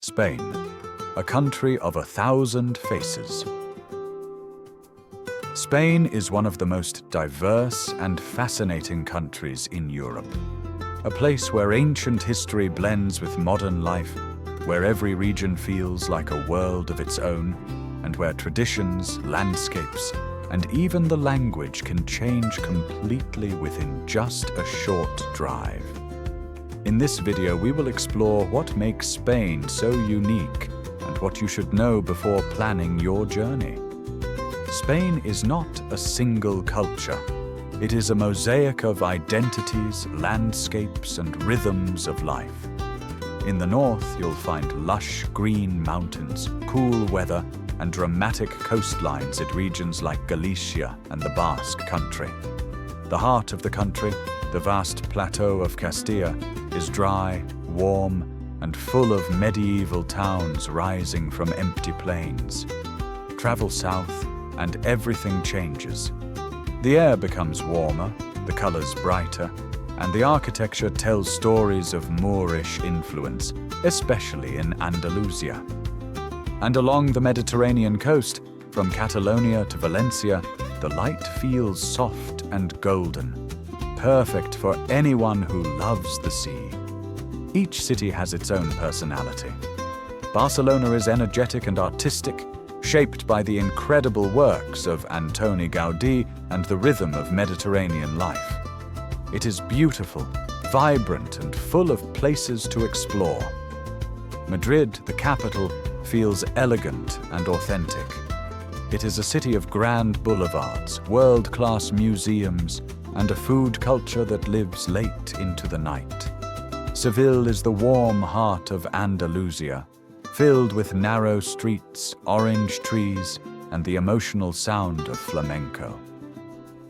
Spain, a country of 1,000 faces. Spain is one of the most diverse and fascinating countries in Europe. A place where ancient history blends with modern life, where every region feels like a world of its own, and where traditions, landscapes, and even the language can change completely within just a short drive. In this video, we will explore what makes Spain so unique and what you should know before planning your journey. Spain is not a single culture. It is a mosaic of identities, landscapes, and rhythms of life. In the north, you'll find lush green mountains, cool weather, and dramatic coastlines in regions like Galicia and the Basque Country. The heart of the country, the vast plateau of Castilla, is dry, warm, and full of medieval towns rising from empty plains. Travel south, and everything changes. The air becomes warmer, the colors brighter, and the architecture tells stories of Moorish influence, especially in Andalusia. And along the Mediterranean coast, from Catalonia to Valencia, the light feels soft and golden, perfect for anyone who loves the sea. Each city has its own personality. Barcelona is energetic and artistic, shaped by the incredible works of Antoni Gaudí and the rhythm of Mediterranean life. It is beautiful, vibrant, and full of places to explore. Madrid, the capital, feels elegant and authentic. It is a city of grand boulevards, world-class museums, and a food culture that lives late into the night. Seville is the warm heart of Andalusia, filled with narrow streets, orange trees, and the emotional sound of flamenco.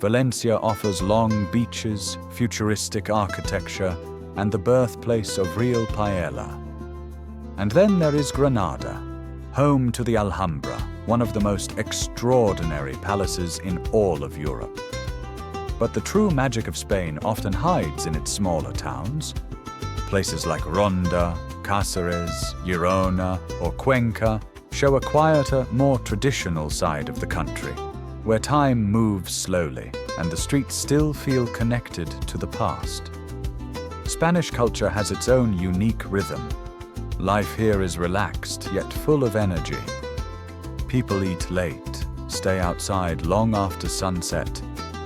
Valencia offers long beaches, futuristic architecture, and the birthplace of real paella. And then there is Granada, home to the Alhambra, one of the most extraordinary palaces in all of Europe. But the true magic of Spain often hides in its smaller towns. Places like Ronda, Cáceres, Girona, or Cuenca show a quieter, more traditional side of the country, where time moves slowly and the streets still feel connected to the past. Spanish culture has its own unique rhythm. Life here is relaxed yet full of energy. People eat late, stay outside long after sunset,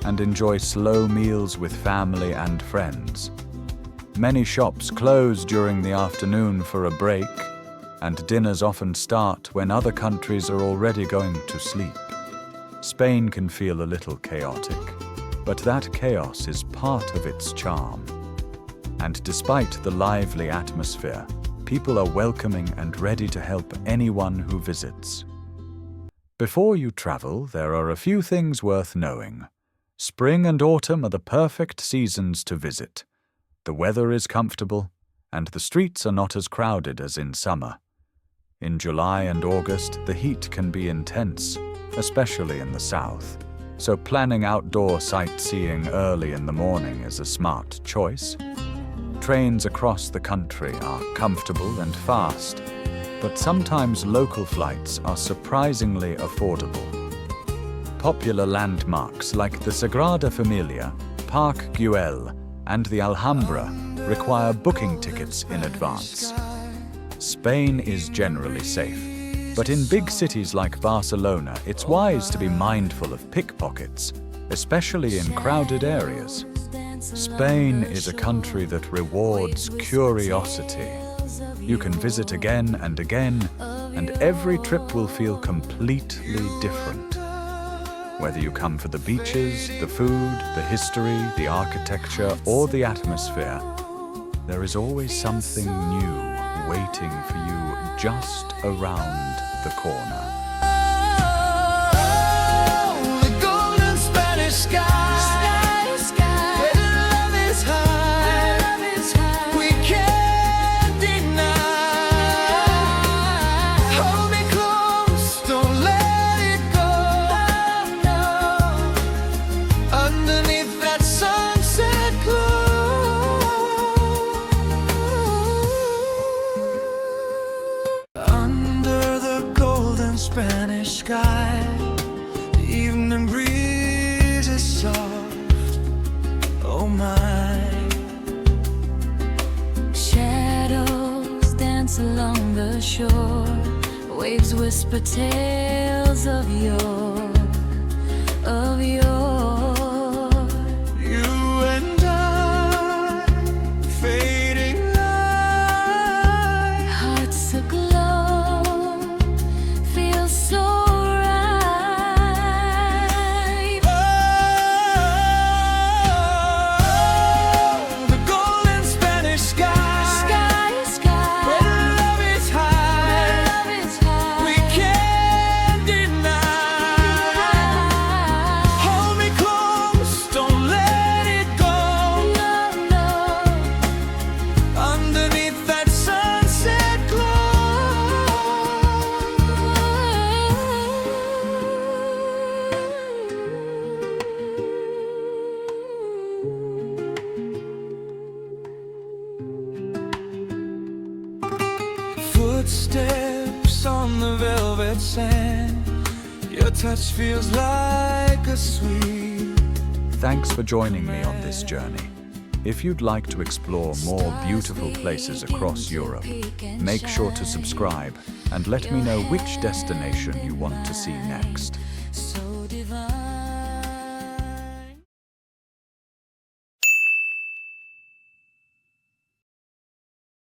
and enjoy slow meals with family and friends. Many shops close during the afternoon for a break, and dinners often start when other countries are already going to sleep. Spain can feel a little chaotic, but that chaos is part of its charm. And despite the lively atmosphere, people are welcoming and ready to help anyone who visits. Before you travel, there are a few things worth knowing. Spring and autumn are the perfect seasons to visit. The weather is comfortable, and the streets are not as crowded as in summer. In July and August, the heat can be intense, especially in the south, so planning outdoor sightseeing early in the morning is a smart choice. Trains across the country are comfortable and fast, but sometimes local flights are surprisingly affordable. Popular landmarks like the Sagrada Familia, Park Güell, and the Alhambra require booking tickets in advance. Spain is generally safe, but in big cities like Barcelona, it's wise to be mindful of pickpockets, especially in crowded areas. Spain is a country that rewards curiosity. You can visit again and again, and every trip will feel completely different. Whether you come for the beaches, the food, the history, the architecture, or the atmosphere, there is always something new waiting for you just around the corner. Spanish sky. The evening breeze is soft, oh my. Shadows dance along the shore. Waves whisper tales of yore, of yore. You and I, fading light. Hearts aglow, feel so right. Oh, the golden Spanish sky. Sky, sky, Where love is high. love is high. We can't deny. Hold me close, don't let it go. No, no. Underneath that sunset Footsteps on the velvet sand. Your touch feels like a sweet. Thanks for joining me on this journey. If you'd like to explore more beautiful places across Europe, make sure to subscribe and let me know which destination you want to see next. So divine.